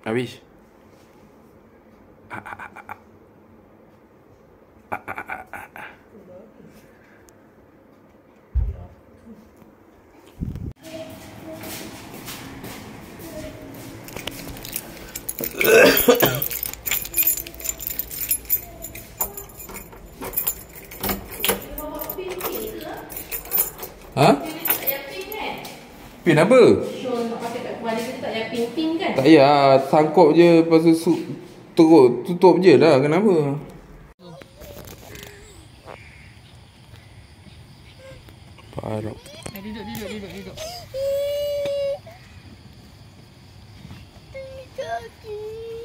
Habis. Ha? Pin apa? Tak payah, sangkut je. Lepas tu tutup je lah. Kenapa? Parah. Duduk.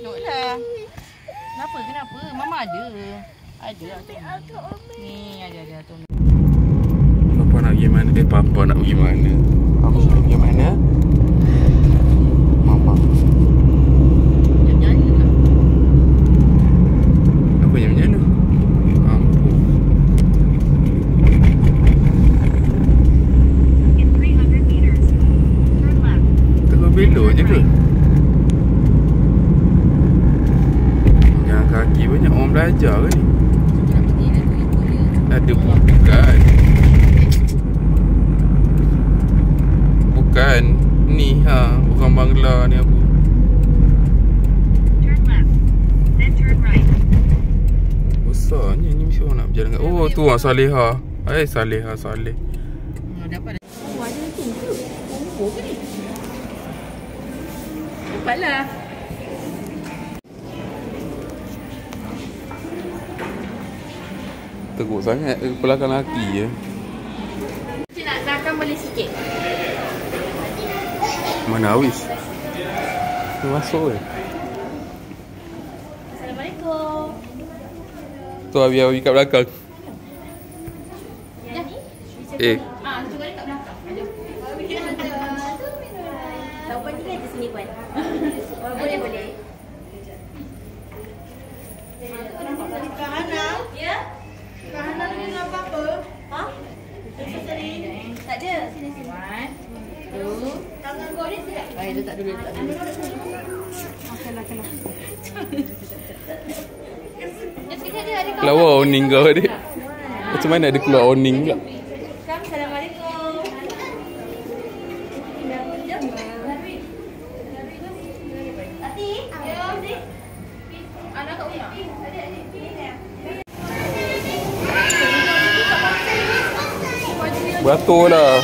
Duduklah. Kenapa? Mama ada. Ni ada tu. Papa nak pergi mana? Papa nak pergi mana? Papa nak pergi mana? Mama. Nyanyi lah. Apa nyanyi tu? Ampun. Terus belok je ke? Yang kaki banyak orang belajar ke ni? Ada bukan ni orang Bangla ni apa? Besarnya ni mesti orang nak berjalan kat. Oh tu Saleha. Saleha. Dapat. Ada tu. Kumpul ke ni? Dapatlah. Teruk sangat belakang laki je. Cik nak takkan boleh sikit. Mana Awis? Dia masuk ke? Assalamualaikum. Tu Abi kat belakang. Yang ni? Cuba dia kat belakang. Ada. Tahu tinggal je sini Puan. Boleh. Kak Hana? Ya? Kak Hana ni nak apa? Ha? Tak ada. Sini. 1, 2. Tangan kau ni tidak. Letak dulu. Okeylah. Keluar awning kau adik. Macam mana ada keluar awning pula? Assalamualaikum. Tati, ya, Dik. Anak kat rumah. Beratur lah.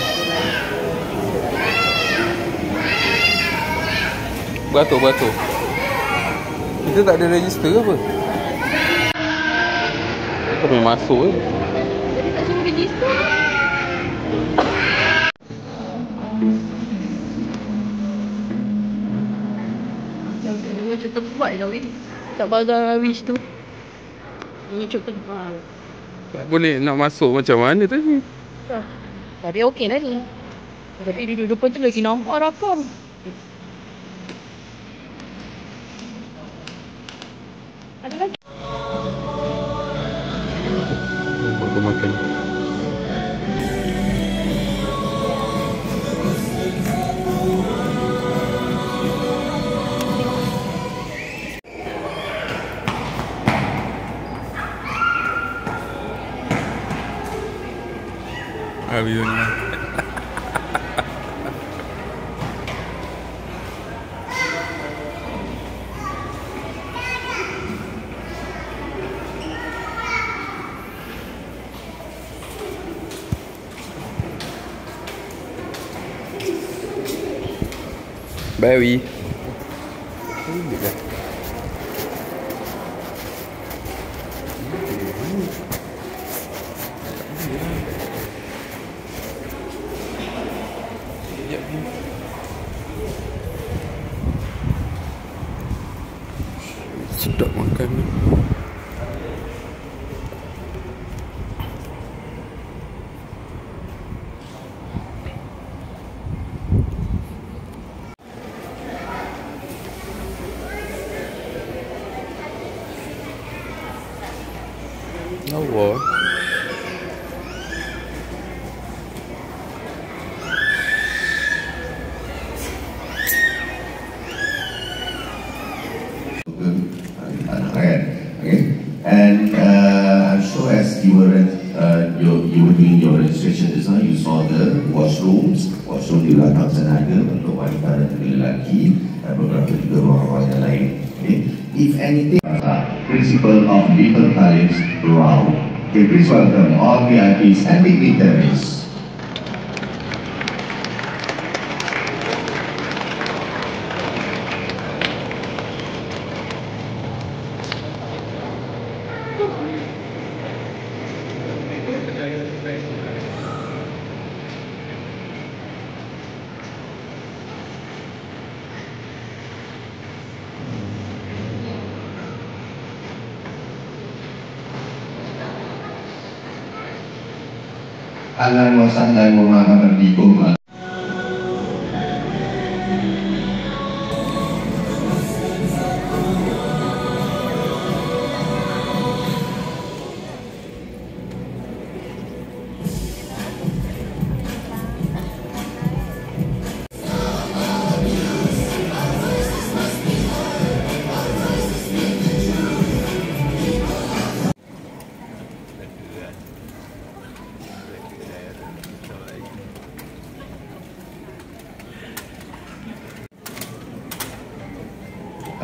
Beratur. Kita tak ada register ke apa? Kita boleh masuk je. Jadi tak suruh register. Macam tempat je Wish. Tak bazar Wish tu. Macam tempat. Tak boleh nak masuk macam mana tadi? Tapi okey lah ni. Tapi di depan tu lagi nampak rakam. Ada lagi? Aku makan. Alhamdulillah. Barry. Sedap makan ni. Lawa. senaga untuk wanita dan lelaki dan beberapa juga ruang-ruang yang lain. Okay. If anything, principle of little tariffs round. Okay, please welcome all VIPs and dignitaries. Ahlan wa sahlan wa marhaban bikum.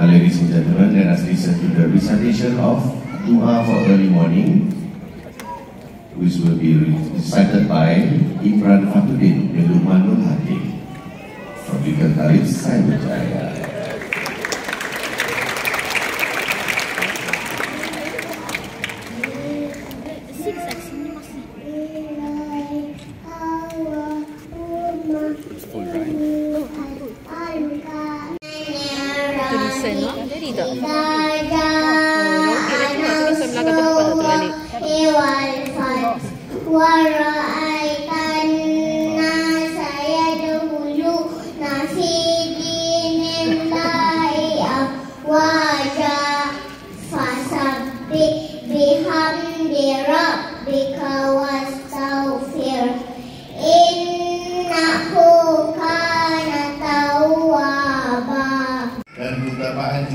Ladies and gentlemen, let us listen to the recitation of Dua for early morning, which will be recited by Imran Fakhruddin bin Luqman Nur Hadi from Little Tariff Saibujaya. Jadi tak? Kira-kira tulisan belakang tu tak terbalik.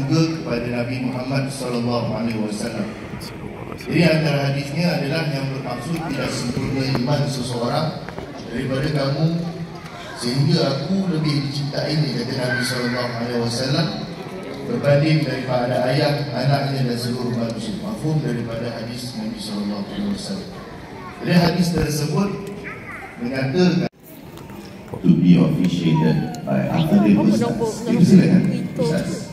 Juga kepada Nabi Muhammad SAW. Jadi antara hadisnya adalah yang bermaksud tidak sempurna iman seseorang daripada kamu sehingga aku lebih dicintai ini, kata Nabi SAW, berbanding daripada ayah, anaknya dan seluruh manusia. Mafhum daripada hadis Nabi SAW. Jadi hadis tersebut menyatakan to be officiated by Akademi Ustaz. Itu silakan Ustaz.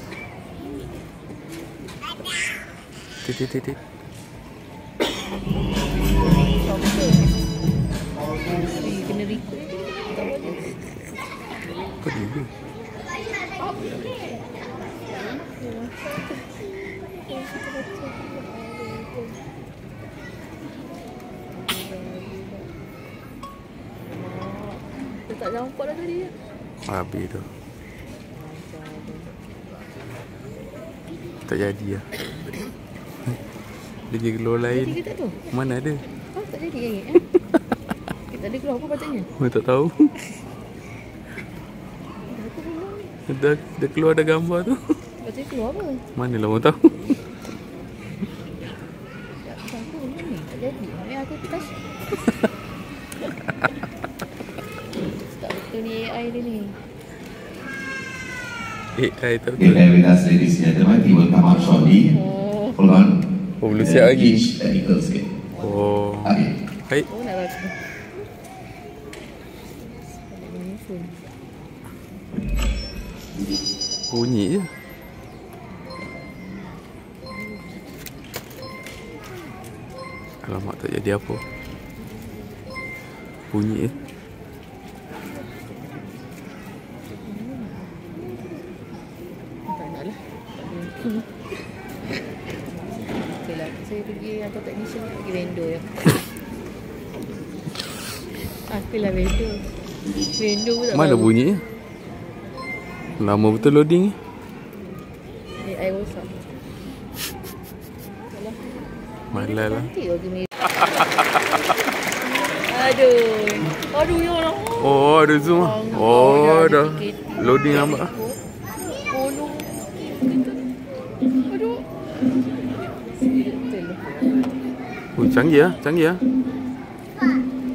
Titik. Kena record. Apa dia? Dia tak nampak dah tadi. Habis tu. Tak jadi lah. Dia keluar lain. Jadi ke tak tu? Mana ada? Oh, tak jadi lagi. Kita ada keluar apa patutnya? Saya tak tahu. Dah keluar ada gambar tu. Patutnya keluar apa? Mana lah orang tahu. Tak tahu ni. Tak jadi. Yang aku touch. Tak betul ni AI dia ni. AI tak Okay, betul. with us ladies and gentlemen, he will come out shortly. Hold on. Oh, belum siap lagi. Technical sikit. Oh. Okay. Baik. Oh, nak rasa. Bunyi je. Alamak, tak jadi apa. Bunyi je. Tak nak lah. Okay lah. Saya pergi hantar technician, pergi vendor je. Okay lah vendor. Vendor pun tak Mana tahu. bunyi je? Lama betul loading ni. AI rosak. Malah lah. Cantik lagi ni. Aduh. Aduh ya Allah. Oh, ada zoom lah. Oh, dah. Loading lambat lah. Oh no. Aduh. Betul. Oh, canggih lah. Canggih lah.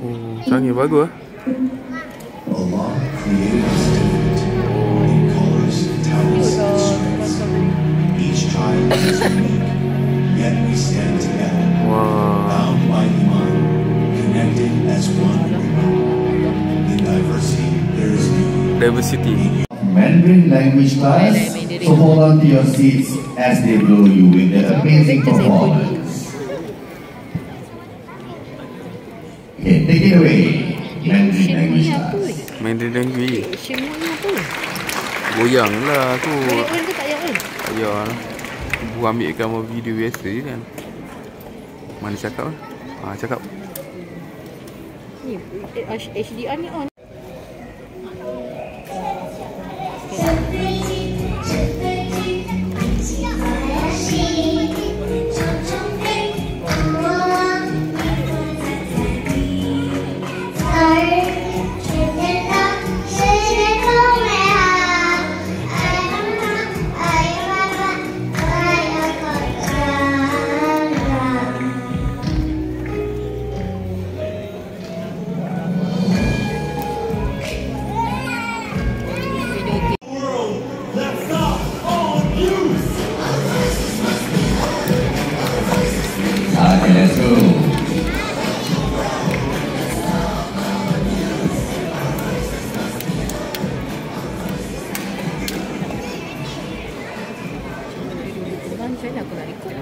Oh, canggih. Bagus lah. Allah created us University. Mandarin language class, so hold on to your seats as they blow you with their amazing performance. Okay, take it away. Mandarin language class. Mandarin language. Semua ni apa? Goyang lah tu. Ayat on ke tak ayat on? Tak payah lah. Buat ambil gambar video biasa je kan. Mana cakap lah? Cakap. Ni HDR ni on. Let's go. Macam mana aku nak record?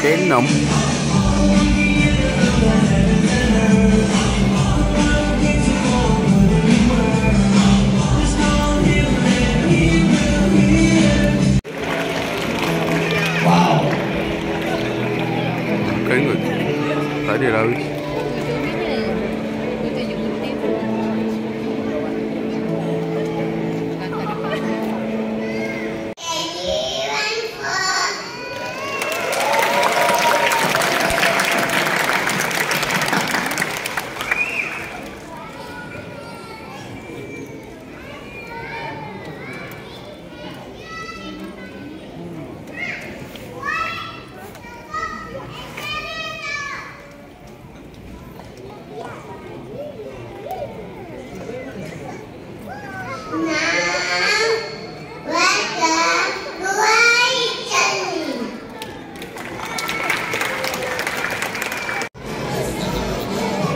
K6. Keren kot. Tak ada lah wish.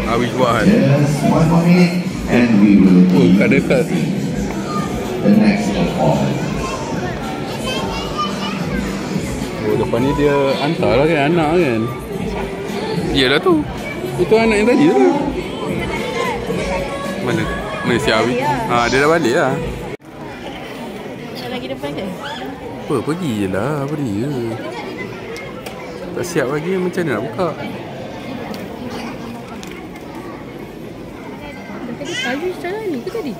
Habis buat kan? Just 1 more minute and we will be kat dekat. the next performance. Depan ni dia hantar lah kan anak kan. Yelah tu. Itu anak yang tadi tu. Mana? Mana si Awi? Dia dah balik lah. Lagi depan ke? Apa? Pergi je lah. Apa dia? Tak siap lagi macam mana nak buka? Tadi Ayush jalan ni ke tadi?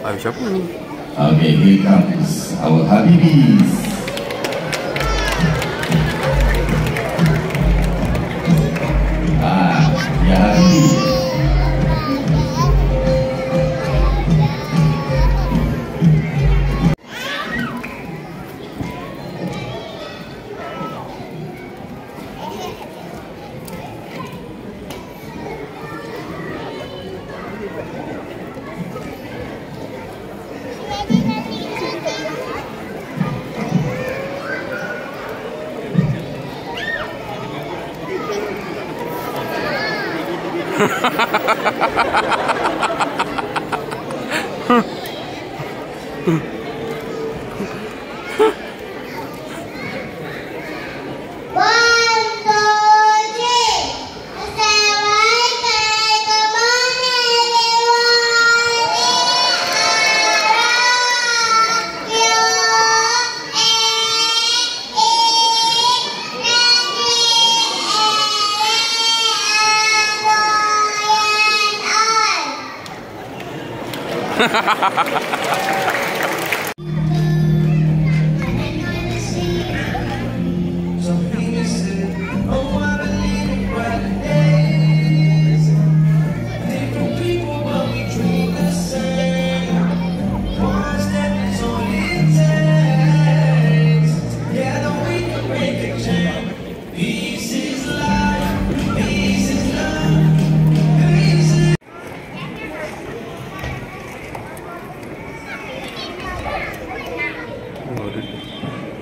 Ayush siapa? Okay, here comes our Habibis. Ya Habibis.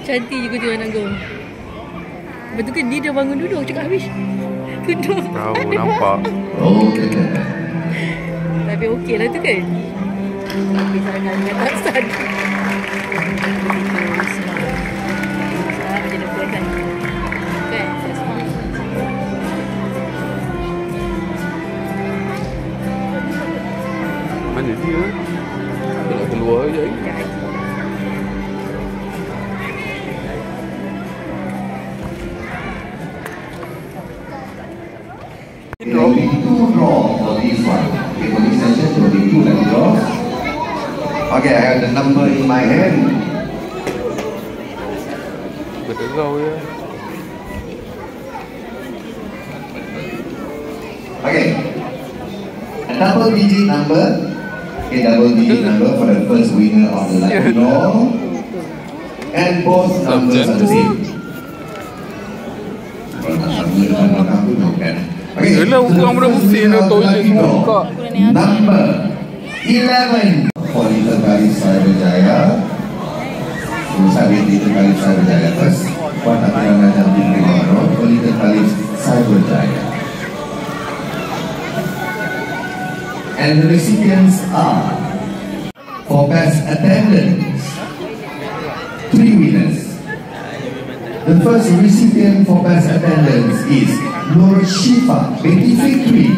Cantik juga tu anak kau. Lepas tu kan dia dah bangun dulu. Cakap habis. Tidur. Tahu, nampak. Oh, kena. Tapi okey lah tu kan. Tapi sangat dia tak sadar. Macam mana kan? Kan? Saya smart. Mana dia? Dia nak keluar je lagi. There will be 2 draws for this one. Okay, for this session there will be 2 lucky draws. Okay, I have the number in my hand. Berderau ya. Okay, a double digit number. Okay, double digit number for the first winner of the lucky draw. And both numbers are the same. Kalau tak sama depan belakang tu bukan. Okay, Yelah, orang dah pusing dah toilet semua buka. Number 11 for Little Galis Cyberjaya. Usah Little Galis Cyberjaya first. Puan tak pernah mengajar di Negara for Little Galis Cyberjaya. And the recipients are for best attendance 3 winners. The first recipient for best attendance is Nur Shifa binti Fikri.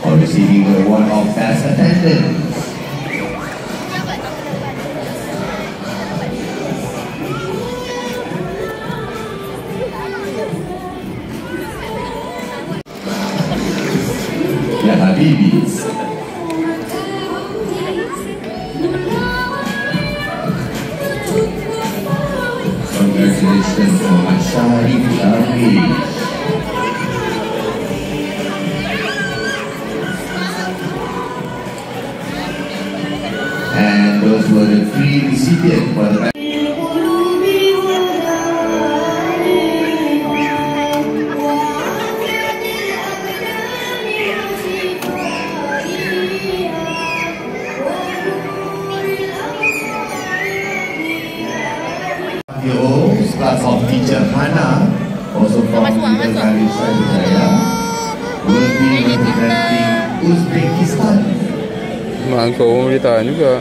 For receiving the award of best attendance. Ya Habibis. Congratulations for Syarif Syarif. And those were the 3 recipients for the class of teacher Hana, also from Little Galis Cyberjaya, will be representing Uzbekistan. Mak kau orang boleh tahan juga.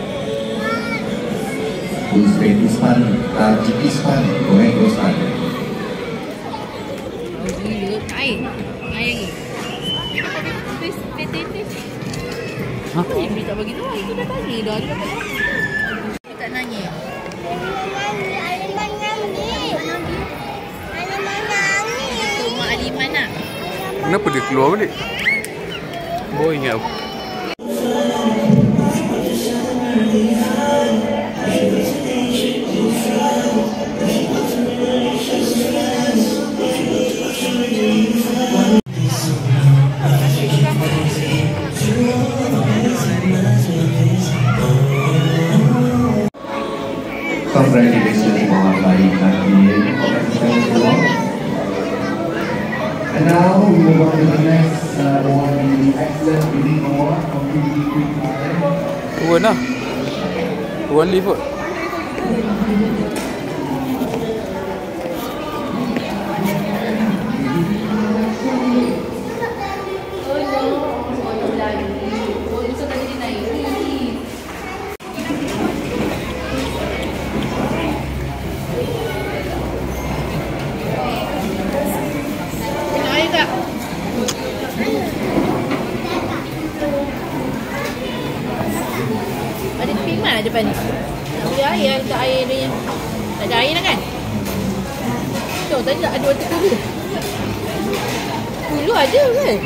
Uzbekistan, Tajikistan, Kyrgyzstan. Air lagi. Hah? Dia tak bagi tahu. Itu dah tanya dah. Dia dapat tahu. Dia tak nanya. Itu Mak Aliman lah. Kenapa dia keluar balik? Boy ingat apa? Congratulations Muhammad Baik Nakir. And now we move on to the next award, the Excellent Reading Award from PGP. Turun lah. Turun lift kot. Ada tepi mana depan ni? Nak beli air, tak air dia. Tak ada air dah kan? Tuh, tadi ada water cooler. Cooler ada kan?